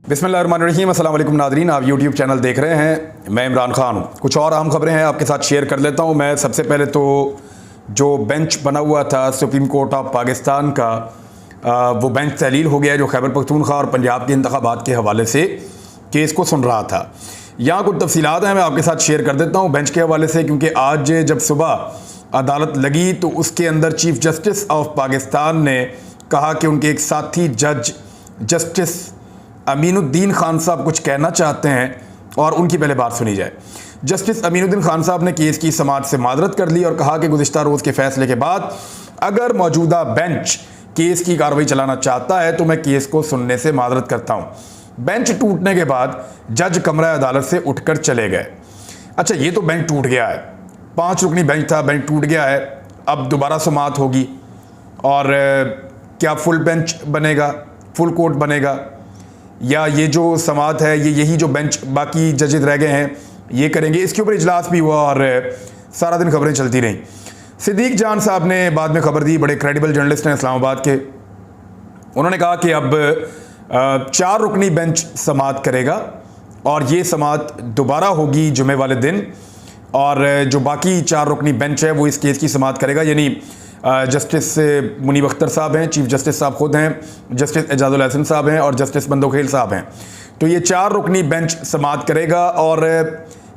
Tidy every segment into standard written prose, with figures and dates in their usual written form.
बिस्मिल्लाहिर्रहमानिर्रहीम। अस्सलाम वालेकुम नादरीन, आप यूट्यूब चैनल देख रहे हैं। मैं इमरान खान हूँ। कुछ और अहम खबरें हैं आपके साथ शेयर कर लेता हूँ। मैं सबसे पहले तो जो बेंच बना हुआ था सुप्रीम कोर्ट ऑफ पाकिस्तान का, वो बेंच तहलील हो गया है, जो खैबर पख्तूनख्वा और पंजाब के इंतखाबात के हवाले से केस को सुन रहा था। यहाँ कुछ तफसीलात हैं, मैं आपके साथ शेयर कर देता हूँ बेंच के हवाले से, क्योंकि आज जब सुबह अदालत लगी तो उसके अंदर चीफ जस्टिस ऑफ पाकिस्तान ने कहा कि उनके एक साथी जज जस्टिस अमीनुद्दीन खान साहब कुछ कहना चाहते हैं और उनकी पहले बात सुनी जाए। जस्टिस अमीनुद्दीन खान साहब ने केस की समाअत से माजरत कर ली और कहा कि गुज़िश्ता रोज़ के फैसले के बाद अगर मौजूदा बेंच केस की कार्रवाई चलाना चाहता है तो मैं केस को सुनने से माजरत करता हूं। बेंच टूटने के बाद जज कमरा अदालत से उठकर चले गए। अच्छा, ये तो बेंच टूट गया है, 5 रुकनी बेंच था, बेंच टूट गया है, अब दोबारा समाअत होगी और क्या फुल बेंच बनेगा, फुल कोर्ट बनेगा, या ये जो समाअत है ये यही जो बेंच बाकी जजेस रह गए हैं ये करेंगे। इसके ऊपर इजलास भी हुआ और सारा दिन खबरें चलती रहीं। सिद्दीक जान साहब ने बाद में खबर दी, बड़े क्रेडिबल जर्नलिस्ट हैं इस्लामाबाद के। उन्होंने कहा कि अब 4 रुकनी बेंच समाअत करेगा और ये समाअत दोबारा होगी जुमे वाले दिन, और जो बाकी 4 रुकनी बेंच है वो इस केस की समाअत करेगा। यानी जस्टिस मुनीब अख्तर साहब हैं, चीफ जस्टिस साहब खुद हैं, जस्टिस एजाजुल हसन साहब हैं और जस्टिस बंदोखेल साहब हैं। तो ये 4 रुकनी बेंच समाअत करेगा। और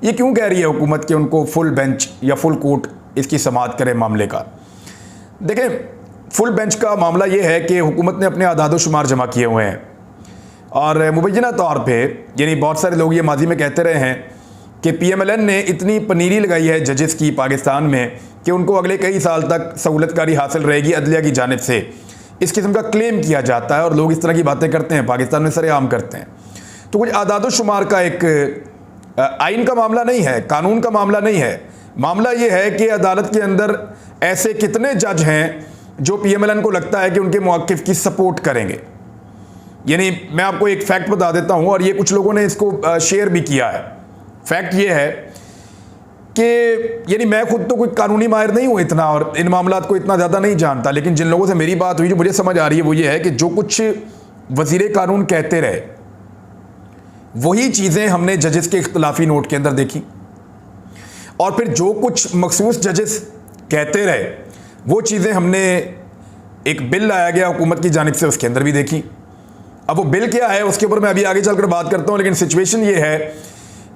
ये क्यों कह रही है हुकूमत कि उनको फुल बेंच या फुल कोर्ट इसकी समाअत करे मामले का? देखें, फुल बेंच का मामला ये है कि हुकूमत ने अपने आदाद शुमार जमा किए हुए हैं और मुबैना तौर पर, यानी बहुत सारे लोग ये माजी में कहते रहे हैं कि PMLN ने इतनी पनीरी लगाई है जजेस की पाकिस्तान में कि उनको अगले कई साल तक सहूलतकारी हासिल रहेगी अदलिया की जानिब से। इस किस्म का क्लेम किया जाता है और लोग इस तरह की बातें करते हैं, पाकिस्तान में सरेआम करते हैं। तो कुछ आदाद शुमार का एक आइन का मामला नहीं है, कानून का मामला नहीं है। मामला ये है कि अदालत के अंदर ऐसे कितने जज हैं जो PMLN को लगता है कि उनके मौक़िफ़ की सपोर्ट करेंगे। यानी मैं आपको एक फैक्ट बता देता हूँ और ये कुछ लोगों ने इसको शेयर भी किया है। फैक्ट ये है कि यानी मैं खुद तो कोई कानूनी माहिर नहीं हूँ इतना और इन मामलात को इतना ज़्यादा नहीं जानता, लेकिन जिन लोगों से मेरी बात हुई जो मुझे समझ आ रही है वो ये है कि जो कुछ वज़ीर कानून कहते रहे वही चीज़ें हमने जजेस के इख्तलाफी नोट के अंदर देखी, और फिर जो कुछ मखसूस जजेस कहते रहे वो चीज़ें हमने, एक बिल लाया गया हुकूमत की जानिब से, उसके अंदर भी देखी। अब वो बिल क्या है उसके ऊपर मैं अभी आगे चलकर बात करता हूँ, लेकिन सिचुएशन ये है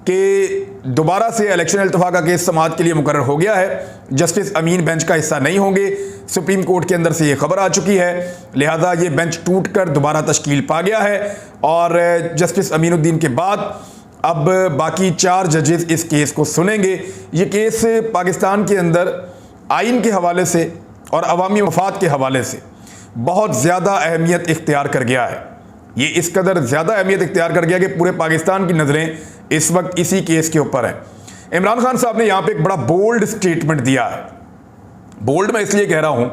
कि दोबारा से इलेक्शन इल्तफा का केस समाअत के लिए मुकर्रर हो गया है। जस्टिस अमीन बेंच का हिस्सा नहीं होंगे, सुप्रीम कोर्ट के अंदर से ये खबर आ चुकी है, लिहाजा ये बेंच टूट कर दोबारा तश्कील पा गया है और जस्टिस अमीनुद्दीन के बाद अब बाकी 4 जजेस इस केस को सुनेंगे। ये केस पाकिस्तान के अंदर आइन के हवाले से और अवामी मफाद के हवाले से बहुत ज़्यादा अहमियत इख्तियार कर गया है। ये इस कदर ज़्यादा अहमियत इख्तियार कर गया कि पूरे पाकिस्तान की नज़रें इस वक्त इसी केस के ऊपर है। इमरान खान साहब ने यहाँ पे एक बड़ा बोल्ड स्टेटमेंट दिया है। बोल्ड मैं इसलिए कह रहा हूँ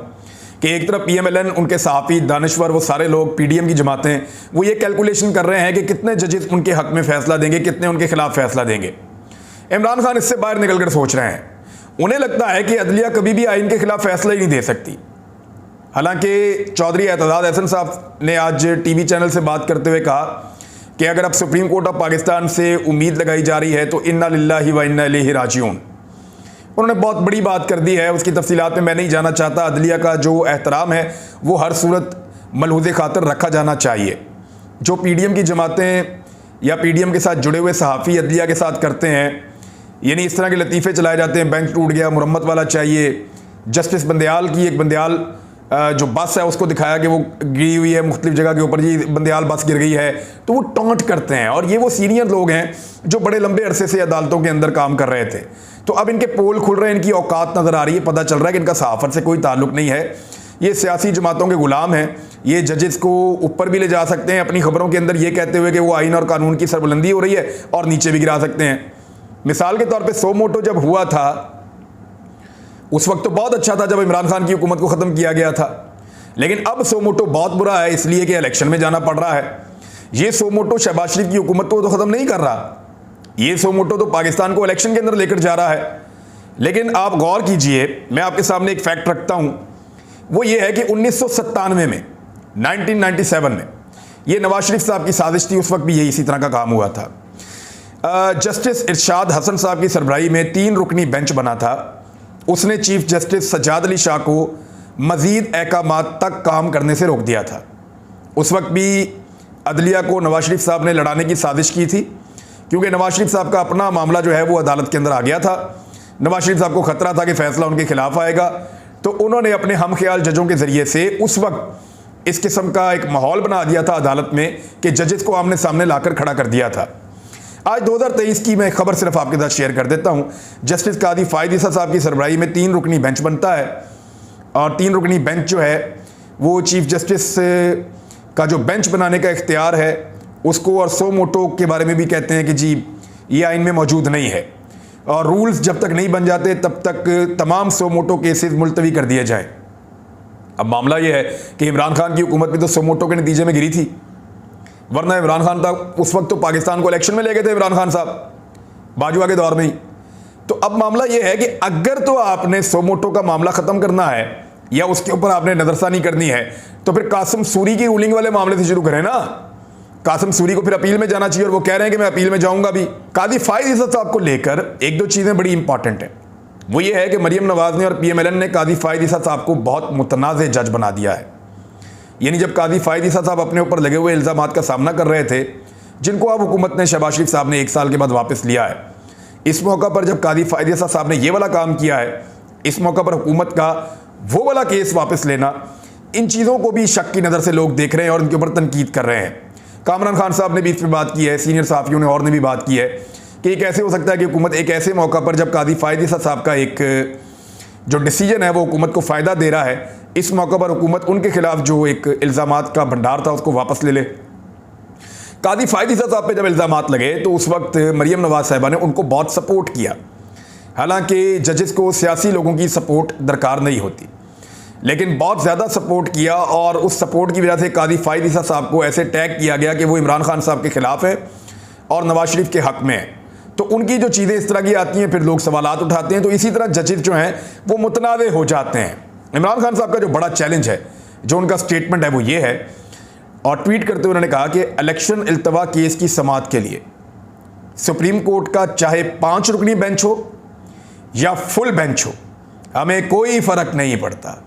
कि एक तरफ PMLN, उनके सहाफ़ी, दानिश्वर, वो सारे लोग, PDM की जमातें, वो ये कैलकुलेशन कर रहे हैं कि कितने जजेस उनके हक में फ़ैसला देंगे, कितने उनके खिलाफ फ़ैसला देंगे। इमरान खान इससे बाहर निकल कर सोच रहे हैं। उन्हें लगता है कि अदलिया कभी भी आइन के खिलाफ फ़ैसला ही नहीं दे सकती। हालांकि चौधरी एतजाज़ अहसन साहब ने आज TV चैनल से बात करते हुए कहा कि अगर अब सुप्रीम कोर्ट ऑफ पाकिस्तान से उम्मीद लगाई जा रही है तो इन्ना लिल्लाहि व इन्ना इलैहि राजिऊन। उन्होंने बहुत बड़ी बात कर दी है, उसकी तफसीलात में मैं नहीं जाना चाहता। अदलिया का जो एहतराम है वो हर सूरत मलहूज़े खातर रखा जाना चाहिए। जो PDM की जमातें या PDM के साथ जुड़े हुए सहाफ़ी अदलिया के साथ करते हैं, यानी इस तरह के लतीफ़े चलाए जाते हैं, बेंच टूट गया, मुरम्मत वाला चाहिए। जस्टिस बंदयाल की एक बंदयाल जो बस है उसको दिखाया कि वो गिरी हुई है मुख्तलिफ जगह के ऊपर, जी बंदयाल बस गिर गई है, तो वो टॉन्ट करते हैं। और ये वो सीनियर लोग हैं जो बड़े लंबे अरसे से अदालतों के अंदर काम कर रहे थे। तो अब इनके पोल खुल रहे हैं, इनकी औकात नज़र आ रही है, पता चल रहा है कि इनका सहाफ़त से कोई ताल्लुक़ नहीं है, ये सियासी जमातों के ग़ुलाम हैं। ये जजेस को ऊपर भी ले जा सकते हैं अपनी खबरों के अंदर ये कहते हुए कि वो आइन और कानून की सरबुलंदी हो रही है, और नीचे भी गिरा सकते हैं। मिसाल के तौर पर सो मोटो जब हुआ था उस वक्त तो बहुत अच्छा था जब इमरान खान की हुकूमत को ख़त्म किया गया था, लेकिन अब सो मोटो बहुत बुरा है इसलिए कि इलेक्शन में जाना पड़ रहा है। ये सो मोटो शहबाज शरीफ की हुकूमत को तो ख़त्म नहीं कर रहा, ये सो मोटो तो पाकिस्तान को इलेक्शन के अंदर लेकर जा रहा है। लेकिन आप गौर कीजिए, मैं आपके सामने एक फैक्ट रखता हूँ, वो ये है कि 1997 में 1997 में ये नवाज शरीफ साहब की साजिश थी, उस वक्त भी यही इसी तरह का काम हुआ था। जस्टिस इरशाद हसन साहब की सरबराही में 3 रुकनी बेंच बना था। उसने चीफ जस्टिस सज्जाद अली शाह को मजीद अहकामात तक काम करने से रोक दिया था। उस वक्त भी अदलिया को नवाज शरीफ साहब ने लड़ाने की साजिश की थी, क्योंकि नवाज शरीफ साहब का अपना मामला जो है वो अदालत के अंदर आ गया था। नवाज शरीफ साहब को खतरा था कि फैसला उनके खिलाफ आएगा, तो उन्होंने अपने हम ख्याल जजों के ज़रिए से उस वक्त इस किस्म का एक माहौल बना दिया था अदालत में कि जजेस को आमने सामने लाकर खड़ा कर दिया था। आज 2023 की मैं खबर सिर्फ आपके साथ शेयर कर देता हूँ। जस्टिस कादी फायद ईसा साहब की सरबराही में 3 रुकनी बेंच बनता है, और 3 रुकनी बेंच जो है वो चीफ जस्टिस का जो बेंच बनाने का इख्तियार है उसको, और सो मोटो के बारे में भी कहते हैं कि जी ये आइन में मौजूद नहीं है, और रूल्स जब तक नहीं बन जाते तब तक तमाम सो मोटो केसेस मुलतवी कर दिए जाए। अब मामला ये है कि इमरान खान की हुकूमत भी तो सो मोटो के नतीजे में गिरी थी, वरना इमरान खान था उस वक्त तो पाकिस्तान को इलेक्शन में ले गए थे इमरान खान साहब बाजवा के दौर में ही। तो अब मामला ये है कि अगर तो आपने सो मोटो का मामला ख़त्म करना है या उसके ऊपर आपने नज़रसानी करनी है, तो फिर कासिम सूरी की रूलिंग वाले मामले से शुरू करें ना। कासिम सूरी को फिर अपील में जाना चाहिए, और वो कह रहे हैं कि मैं अपील में जाऊंगा भी। कादी फायद ईसा साहब को लेकर 1-2 चीज़ें बड़ी इंपॉर्टेंट हैं। वो ये है कि मरियम नवाज ने और PMLN ने कादी फायद ईसा साहब को बहुत मुतनाज़ जज बना दिया है। यानी जब कादी फायद ईसा साहब अपने ऊपर लगे हुए इल्ज़ामात का सामना कर रहे थे, जिनको अब हुकूमत ने शहबाज शरीफ साहब ने 1 साल के बाद वापस लिया है, इस मौका पर जब कादी फायद ईसा साहब ने ये वाला काम किया है, इस मौका पर हुकूमत का वो वाला केस वापस लेना, इन चीज़ों को भी शक की नज़र से लोग देख रहे हैं और उनके ऊपर तनकीद कर रहे हैं। कामरान खान साहब ने भी इस पर बात की है, सीनियर सहाफ़ियों ने और ने भी बात की है कि ये कैसे हो सकता है कि हुकूमत एक ऐसे मौका पर जब कादी फायद ईसा साहब का एक जो डिसीजन है वो हुकूमत को फ़ायदा दे रहा है, इस मौका पर हुकूमत उनके खिलाफ जो एक इल्ज़ामात का भंडार था उसको वापस ले ले। कादी फायद ईसा साहब पे जब इल्ज़ामात लगे तो उस वक्त मरियम नवाज साहिबा ने उनको बहुत सपोर्ट किया। हालांकि जजेस को सियासी लोगों की सपोर्ट दरकार नहीं होती, लेकिन बहुत ज़्यादा सपोर्ट किया, और उस सपोर्ट की वजह से कादी फायद ईसा साहब को ऐसे टैग किया गया कि वो इमरान खान साहब के ख़िलाफ़ है और नवाज शरीफ के हक़ में है। तो उनकी जो चीज़ें इस तरह की आती हैं फिर लोग सवालात उठाते हैं, तो इसी तरह जजेस जो हैं वो मुतनाज़े हो जाते हैं। इमरान खान साहब का जो बड़ा चैलेंज है, जो उनका स्टेटमेंट है वो ये है, और ट्वीट करते हुए उन्होंने कहा कि इलेक्शन इल्तवा केस की समाअत के लिए सुप्रीम कोर्ट का चाहे 5 रुकनी बेंच हो या फुल बेंच हो, हमें कोई फ़र्क नहीं पड़ता।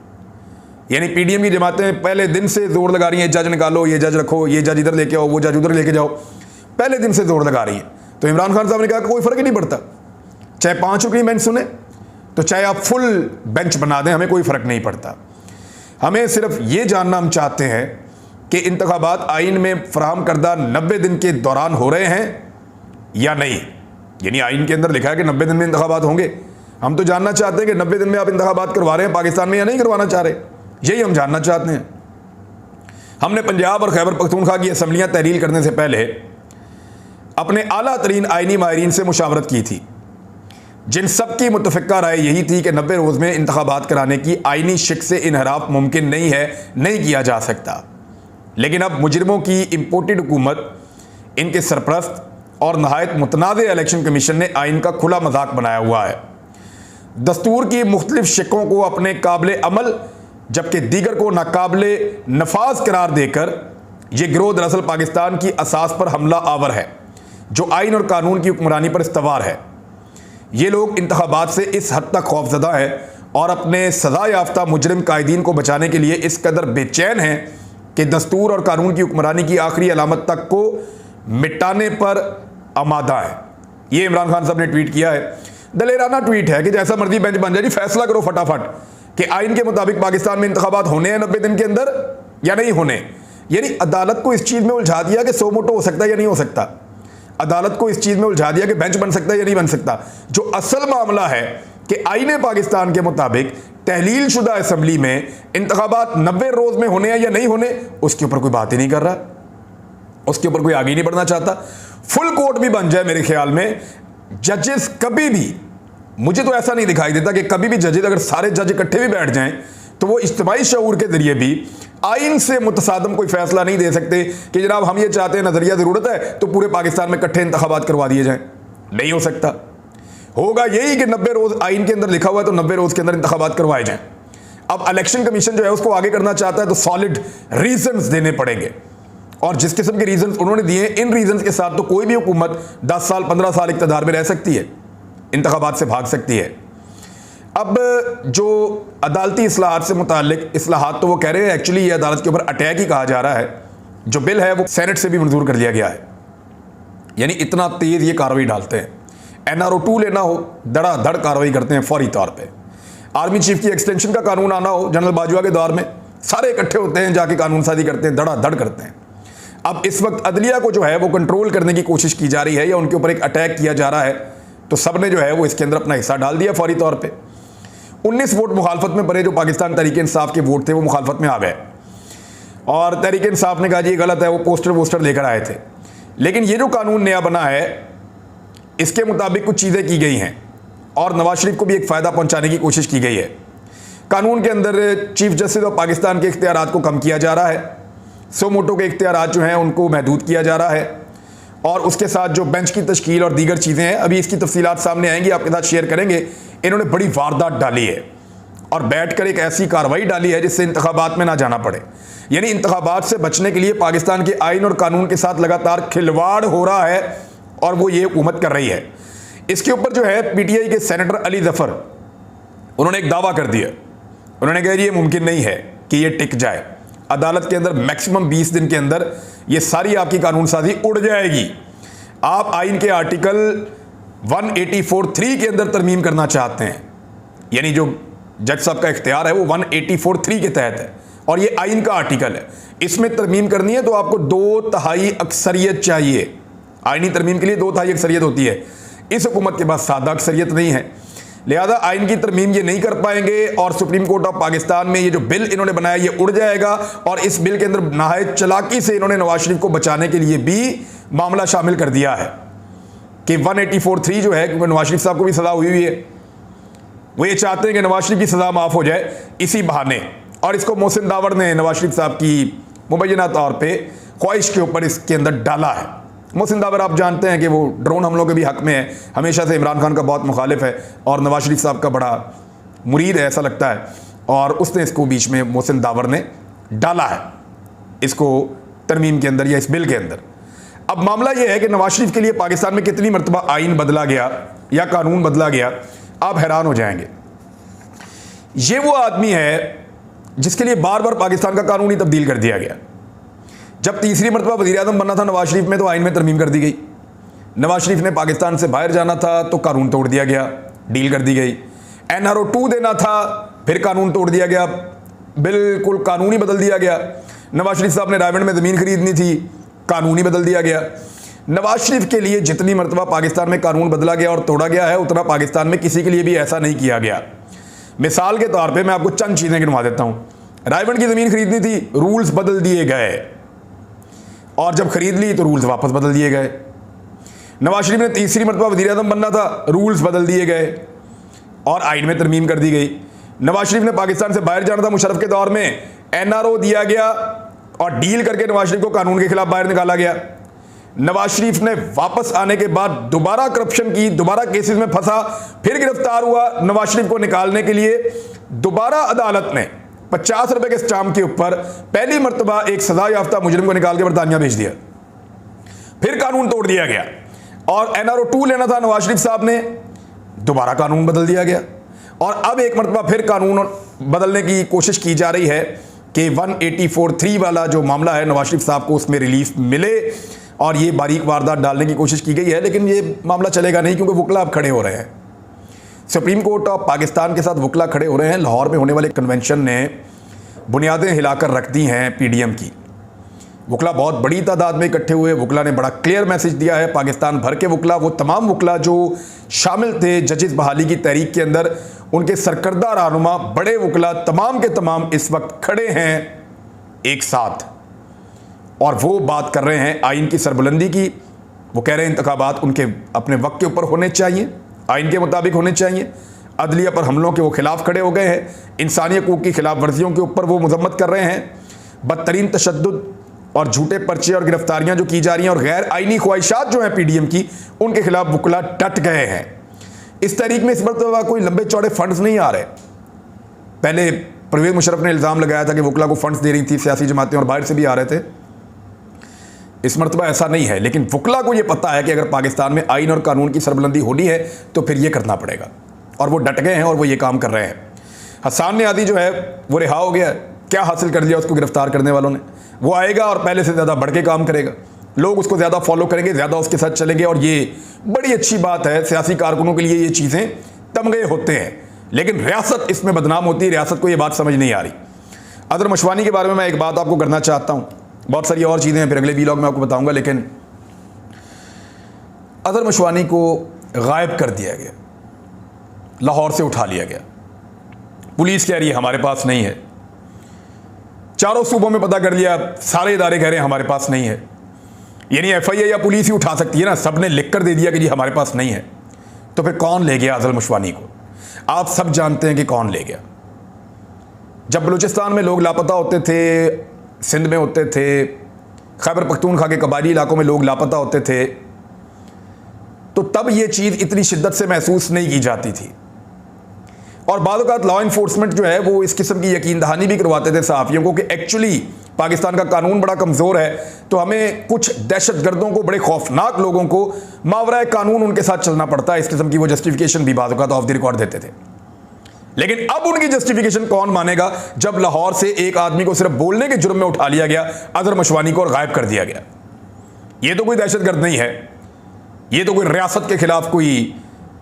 यानी PDM की जमातें पहले दिन से जोर लगा रही हैं, जज निकालो, ये जज रखो, ये जज इधर लेके आओ, वो जज उधर लेके जाओ, पहले दिन से जोर लगा रही है। तो इमरान खान साहब ने कहा कि कोई फ़र्क ही नहीं पड़ता, चाहे 5 रुकनी बेंच सुने तो चाहे आप फुल बेंच बना दें, हमें कोई फ़र्क नहीं पड़ता। हमें सिर्फ ये जानना हम चाहते हैं कि इंतखाबात आइन में फराहम करदा 90 दिन के दौरान हो रहे हैं या नहीं। यानी आइन के अंदर लिखा है कि 90 दिन में इंतखाबात होंगे, हम तो जानना चाहते हैं कि 90 दिन में आप इंतखाबात करवा रहे हैं पाकिस्तान में या नहीं करवाना चाह रहे, यही हम जानना चाहते हैं। हमने पंजाब और खैबर पख्तूनख्वा की असम्बलियाँ तहरील करने से पहले अपने आला तरीन आइनी माहिरीन से मुशावरत की थी, जिन सब की मुतफ़िक़ा राय यही थी कि 90 रोज़ में इंतखाबात कराने की आइनी शिक से इनहराफ मुमकिन नहीं है, नहीं किया जा सकता। लेकिन अब मुजरिमों की इम्पोर्टेड हुकूमत, इनके सरपरस्त और नहायत मुतनाज़े इलेक्शन कमीशन ने आइन का खुला मजाक बनाया हुआ है। दस्तूर की मुख्तलिफ शिकों को अपने काबिल अमल जबकि दीगर को नाकाबिले नफाज करार देकर यह गिरोह दरअसल पाकिस्तान की असास पर हमला आवर है, जो आइन और कानून की हुक्मरानी पर इस्तवार है। ये लोग इंतखाबात से इस हद तक खौफजदा है और अपने सज़ा याफ्ता मुजरिम कायदीन को बचाने के लिए इस कदर बेचैन हैं कि दस्तूर और कानून की हुक्मरानी की आखिरी अलामत तक को मिटाने पर आमादा है। ये इमरान खान साहब ने ट्वीट किया है। दलेराना ट्वीट है कि जैसा मर्जी बेंच बन जाए जी, फैसला करो फटाफट कि आइन के मुताबिक पाकिस्तान में इंतखाबात होने हैं 90 दिन के अंदर या नहीं होने। यानी अदालत को इस चीज़ में उलझा दिया कि सो मोटो हो सकता है या नहीं हो सकता, अदालत को इस चीज़ में उलझा दिया कि बेंच बन सकता है या नहीं बन सकता। जो असल मामला है कि आइन पाकिस्तान के मुताबिक तहलील शुदा असम्बली में इंतखाबात 90 रोज़ में होने हैं या नहीं होने, उसके ऊपर कोई बात ही नहीं कर रहा, उसके ऊपर कोई आगे नहीं बढ़ना चाहता। फुल कोर्ट भी बन जाए मेरे ख्याल में, जजेस कभी भी, मुझे तो ऐसा नहीं दिखाई देता कि कभी भी जजेस, अगर सारे जज इकट्ठे भी बैठ जाएं तो वो इज्तिमाई शऊर के जरिए भी आइन से मुतसादम कोई फैसला नहीं दे सकते कि जनाब हम ये चाहते हैं, नजरिया ज़रूरत है तो पूरे पाकिस्तान में इकट्ठे इंतखाबात करवा दिए जाएं। नहीं हो सकता। होगा यही कि 90 रोज़ आइन के अंदर लिखा हुआ है तो 90 रोज़ के अंदर इंतखाबात करवाए जाएं। अब इलेक्शन कमीशन जो है उसको आगे करना चाहता है तो सॉलिड रीजंस देने पड़ेंगे। और जिस किस्म के रीजंस उन्होंने दिए, इन रीजंस के साथ तो कोई भी हुकूमत 10 साल 15 साल इक़्तिदार में रह सकती है, इंतखाबात से भाग सकती है। अब जो अदालती इस्लाहात से मुताल्लिक इस्लाहात तो वो कह रहे हैं, एक्चुअली ये अदालत के ऊपर अटैक ही कहा जा रहा है। जो बिल है वो सेनेट से भी मंजूर कर लिया गया है, यानी इतना तेज़ ये कार्रवाई डालते हैं। NRO 2 लेना हो, धड़ाधड़ कार्रवाई करते हैं फौरी तौर पे। आर्मी चीफ की एक्सटेंशन का कानून आना हो, जनरल बाजवा के दौर में सारे इकट्ठे होते हैं, जाके कानून साजी करते हैं, धड़ाधड़ करते हैं। अब इस वक्त अदलिया को जो है वो कंट्रोल करने की कोशिश की जा रही है या उनके ऊपर एक अटैक किया जा रहा है, तो सब ने जो है वो इसके अंदर अपना हिस्सा डाल दिया फौरी तौर पर। 19 वोट मुखालफत में पड़े, जो पाकिस्तान तहरीक इंसाफ के वोट थे वो मुखालफत में आ गए और तहरीक इंसाफ ने कहा जी ये गलत है, वो पोस्टर लेकर आए थे। लेकिन ये जो कानून नया बना है इसके मुताबिक कुछ चीज़ें की गई हैं और नवाज शरीफ को भी एक फ़ायदा पहुंचाने की कोशिश की गई है। कानून के अंदर चीफ जस्टिस ऑफ पाकिस्तान के इख्तियारात को कम किया जा रहा है, सो मोटो के इख्तियारात जो हैं उनको महदूद किया जा रहा है और उसके साथ जो बेंच की तश्कील और दीगर चीज़ें हैं, अभी इसकी तफसीलात सामने आएंगी, आपके साथ शेयर करेंगे। इन्होंने बड़ी वारदात डाली है और बैठकर एक ऐसी कार्रवाई डाली है जिससे इंतखाबात में ना जाना पड़े, यानी इंतखाबात से बचने के लिए पाकिस्तान के आइन और कानून के साथ लगातार खिलवाड़ हो रहा है और वो ये हुकूमत कर रही है। इसके ऊपर जो है PTI के सेनेटर अली जफर, उन्होंने एक दावा कर दिया। उन्होंने कहा ये मुमकिन नहीं है कि ये टिक जाए, अदालत के अंदर मैक्सिमम 20 दिन के अंदर ये सारी आपकी कानून साजी उड़ जाएगी। आप आइन के आर्टिकल 184(3) के अंदर तरमीम करना चाहते हैं, यानी जो जज साहब का इख्तियार है वो 184(3) के तहत है और ये आइन का आर्टिकल है। इसमें तरमीम करनी है तो आपको 2/3 अक्सरियत चाहिए। आइनी तरमीम के लिए 2/3 अक्सरियत होती है। इस हुकूमत के पास सादा अक्सरियत नहीं है, लिहाजा आइन की तरमीम ये नहीं कर पाएंगे और सुप्रीम कोर्ट ऑफ पाकिस्तान में ये जो बिल इन्होंने बनाया ये उड़ जाएगा। और इस बिल के अंदर नहायत चालाकी से इन्होंने नवाज शरीफ को बचाने के लिए भी मामला शामिल कर दिया है कि 184(3) जो है, क्योंकि नवाज शरीफ साहब को भी सज़ा हुई है, वो ये चाहते हैं कि नवाज शरीफ की सज़ा माफ़ हो जाए इसी बहाने। और इसको मोहसिन दावर ने नवाज शरीफ साहब की मुबैना तौर पर ख्वाहिश के ऊपर इसके अंदर डाला है। मोहसिन दावर आप जानते हैं कि वो ड्रोन हमलों के भी हक़ में है, हमेशा से इमरान खान का बहुत मुखालिफ है और नवाज शरीफ साहब का बड़ा मुरीद है ऐसा लगता है, और उसने इसको बीच में मोहसिन दावर ने डाला है इसको तरमीम के अंदर या इस बिल के अंदर। अब मामला ये है कि नवाज शरीफ के लिए पाकिस्तान में कितनी मरतबा आइन बदला गया या कानून बदला गया, आप हैरान हो जाएंगे। ये वो आदमी है जिसके लिए बार बार पाकिस्तान का कानून ही तब्दील कर दिया गया। जब तीसरी मरतबा वज़ीर आज़म बनना था नवाज शरीफ में तो आइन में तरमीम कर दी गई। नवाज शरीफ ने पाकिस्तान से बाहर जाना था तो कानून तोड़ दिया गया, डील कर दी गई। NRO 2 देना था, फिर कानून तोड़ दिया गया, बिल्कुल कानून ही बदल दिया गया। नवाज शरीफ साहब ने रायवंड में ज़मीन खरीदनी थी, कानून ही बदल दिया गया। नवाज शरीफ के लिए जितनी मरतबा पाकिस्तान में कानून बदला गया और तोड़ा गया है, उतना पाकिस्तान में किसी के लिए भी ऐसा नहीं किया गया। मिसाल के तौर पे मैं आपको चंद चीज़ें गिनवा देता हूँ। रायवंड की ज़मीन खरीदनी थी, रूल्स बदल दिए गए और जब खरीद ली तो रूल्स वापस बदल दिए गए। नवाज शरीफ ने तीसरी मरतबा वज़ीर आज़म बनना था, रूल्स बदल दिए गए और आइन में तरमीम कर दी गई। नवाज शरीफ ने पाकिस्तान से बाहर जाना था मुशर्रफ के दौर में, NRO दिया गया और डील करके नवाज शरीफ को कानून के खिलाफ बाहर निकाला गया। नवाज शरीफ ने वापस आने के बाद दोबारा करप्शन की, दोबारा केसेस में फंसा, फिर गिरफ्तार हुआ। नवाज शरीफ को निकालने के लिए दोबारा अदालत ने 50 रुपए के स्टाम्प के ऊपर पहली मरतबा एक सजा याफ्ता मुजरिम को निकाल के बरतानिया भेज दिया, फिर कानून तोड़ दिया गया। और NRO 2 लेना था नवाज शरीफ साहब ने, दोबारा कानून बदल दिया गया और अब एक मरतबा फिर कानून बदलने की कोशिश की जा रही है कि 184(3) वाला जो मामला है नवाज शरीफ साहब को उसमें रिलीफ मिले और ये बारीक वारदात डालने की कोशिश की गई है। लेकिन ये मामला चलेगा नहीं क्योंकि वकला अब खड़े हो रहे हैं। सुप्रीम कोर्ट ऑफ पाकिस्तान के साथ वकला खड़े हो रहे हैं। लाहौर में होने वाले कन्वेंशन ने बुनियादें हिलाकर रख दी हैं PDM की। वकला बहुत बड़ी तादाद में इकट्ठे हुए। वकला ने बड़ा क्लियर मैसेज दिया है, पाकिस्तान भर के वकला, वो तमाम वकला जो शामिल थे जजेस बहाली की तहरीक के अंदर, उनके सरकर्दा रहनुमा बड़े वकला तमाम के तमाम इस वक्त खड़े हैं एक साथ और वो बात कर रहे हैं आइन की सरबुलंदी की। वो कह रहे हैं इंतखाबात उनके अपने वक्त के ऊपर होने चाहिए, आइन के मुताबिक होने चाहिए। अदलिया पर हमलों के वो खिलाफ खड़े हो गए हैं, इंसानी हकूक़ की खिलाफ वर्जियों के ऊपर वो मजम्मत कर रहे हैं। बदतरीन तशद्दुद और झूठे पर्चे और गिरफ्तारियां जो की जा रही हैं और गैर आइनी ख्वाहिशात जो हैं PDM की, उनके खिलाफ वकला डट गए हैं। इस तहरीक में इस मरतबा कोई लंबे चौड़े फंड्स नहीं आ रहे। पहले परवेज़ मुशर्रफ ने इल्ज़ाम लगाया था कि वकला को फंड्स दे रही थी सियासी जमातें और बाहर से भी आ रहे थे। इस मरतबा ऐसा नहीं है, लेकिन वकला को ये पता है कि अगर पाकिस्तान में आइन और कानून की सरबुलंदी होनी है तो फिर ये करना पड़ेगा, और वो डट गए हैं और वो ये काम कर रहे हैं। हसन नियाज़ी जो है वो रिहा हो गया। क्या हासिल कर लिया उसको गिरफ्तार करने वालों ने? वो आएगा और पहले से ज़्यादा बढ़ के काम करेगा, लोग उसको ज़्यादा फॉलो करेंगे, ज़्यादा उसके साथ चलेंगे, और ये बड़ी अच्छी बात है। सियासी कारकुनों के लिए ये चीज़ें तमगे होते हैं, लेकिन रियासत इसमें बदनाम होती है। रियासत को ये बात समझ नहीं आ रही। अदर मशवानी के बारे में मैं एक बात आपको करना चाहता हूँ, बहुत सारी और चीज़ें हैं, फिर अगले वीलॉग में आपको बताऊँगा, लेकिन अदर मशवानी को गायब कर दिया गया, लाहौर से उठा लिया गया। पुलिस कह रही है हमारे पास नहीं है, चारों सूबों में पता कर लिया, सारे इदारे कह रहे हैं हमारे पास नहीं है। यानी FIA या पुलिस ही उठा सकती है ना, सबने लिख कर दे दिया कि जी हमारे पास नहीं है। तो फिर कौन ले गया अज़ल मशवानी को? आप सब जानते हैं कि कौन ले गया। जब बलूचिस्तान में लोग लापता होते थे, सिंध में होते थे, खैबर पख्तूनख्वा के कबायली इलाकों में लोग लापता होते थे, तो तब ये चीज़ इतनी शिद्दत से महसूस नहीं की जाती थी, और बाद औक़ात लॉ इन्फोर्समेंट जो है वो इस किस्म की यकीन दहानी भी करवाते थे सहाफ़ियों को कि एक्चुअली पाकिस्तान का कानून बड़ा कमज़ोर है, तो हमें कुछ दहशतगर्दों को, बड़े खौफनाक लोगों को मावरा कानून उनके साथ चलना पड़ता है। इस किस्म की वो जस्टिफिकेशन भी बाद औक़ात ऑफ द रिकॉर्ड देते थे। लेकिन अब उनकी जस्टिफिकेशन कौन मानेगा, जब लाहौर से एक आदमी को सिर्फ बोलने के जुर्म में उठा लिया गया, अज़हर मशवानी को, और गायब कर दिया गया। ये तो कोई दहशतगर्द नहीं है, ये तो कोई रियासत के खिलाफ कोई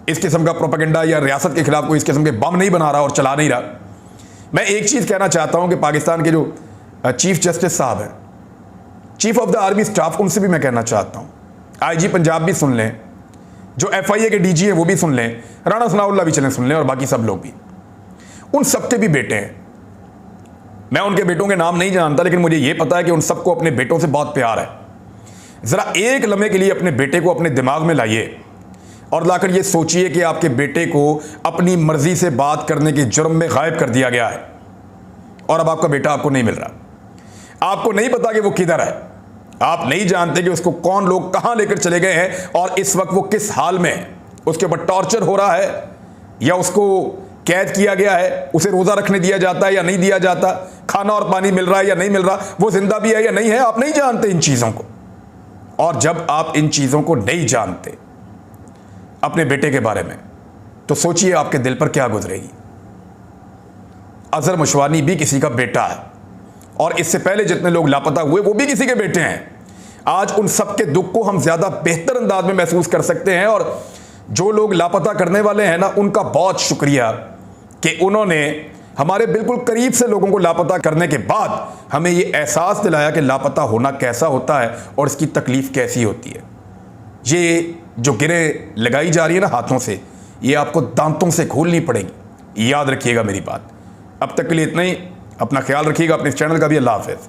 इस किस्म का प्रोपेगेंडा या रियासत के खिलाफ कोई इस किस्म के बम नहीं बना रहा और चला नहीं रहा। मैं एक चीज़ कहना चाहता हूं कि पाकिस्तान के जो चीफ जस्टिस साहब हैं, chief of the army staff, उनसे भी मैं कहना चाहता हूं, IG पंजाब भी सुन लें, जो FIA के DG हैं वो भी सुन लें, राणा सनाउल्लाह भी चलें सुन लें, और बाकी सब लोग भी। उन सबके भी बेटे हैं। मैं उनके बेटों के नाम नहीं जानता, लेकिन मुझे ये पता है कि उन सबको अपने बेटों से बहुत प्यार है। ज़रा एक लम्हे के लिए अपने बेटे को अपने दिमाग में लाइए और लाकर ये सोचिए कि आपके बेटे को अपनी मर्जी से बात करने के जुर्म में गायब कर दिया गया है, और अब आपका बेटा आपको नहीं मिल रहा। आपको नहीं पता कि वो किधर है, आप नहीं जानते कि उसको कौन लोग कहां लेकर चले गए हैं, और इस वक्त वो किस हाल में है, उसके ऊपर टॉर्चर हो रहा है या उसको कैद किया गया है, उसे रोज़ा रखने दिया जाता है या नहीं दिया जाता, खाना और पानी मिल रहा है या नहीं मिल रहा, वो जिंदा भी है या नहीं है, आप नहीं जानते इन चीज़ों को। और जब आप इन चीज़ों को नहीं जानते अपने बेटे के बारे में, तो सोचिए आपके दिल पर क्या गुजरेगी। अज़हर मशवानी भी किसी का बेटा है, और इससे पहले जितने लोग लापता हुए वो भी किसी के बेटे हैं। आज उन सब के दुख को हम ज़्यादा बेहतर अंदाज में महसूस कर सकते हैं, और जो लोग लापता करने वाले हैं ना, उनका बहुत शुक्रिया कि उन्होंने हमारे बिल्कुल करीब से लोगों को लापता करने के बाद हमें ये एहसास दिलाया कि लापता होना कैसा होता है और इसकी तकलीफ़ कैसी होती है। ये जो गिरें लगाई जा रही है ना हाथों से, ये आपको दांतों से खोलनी पड़ेगी। याद रखिएगा मेरी बात। अब तक के लिए इतना ही। अपना ख्याल रखिएगा, अपने चैनल का भी। अल्लाह हाफ़िज़।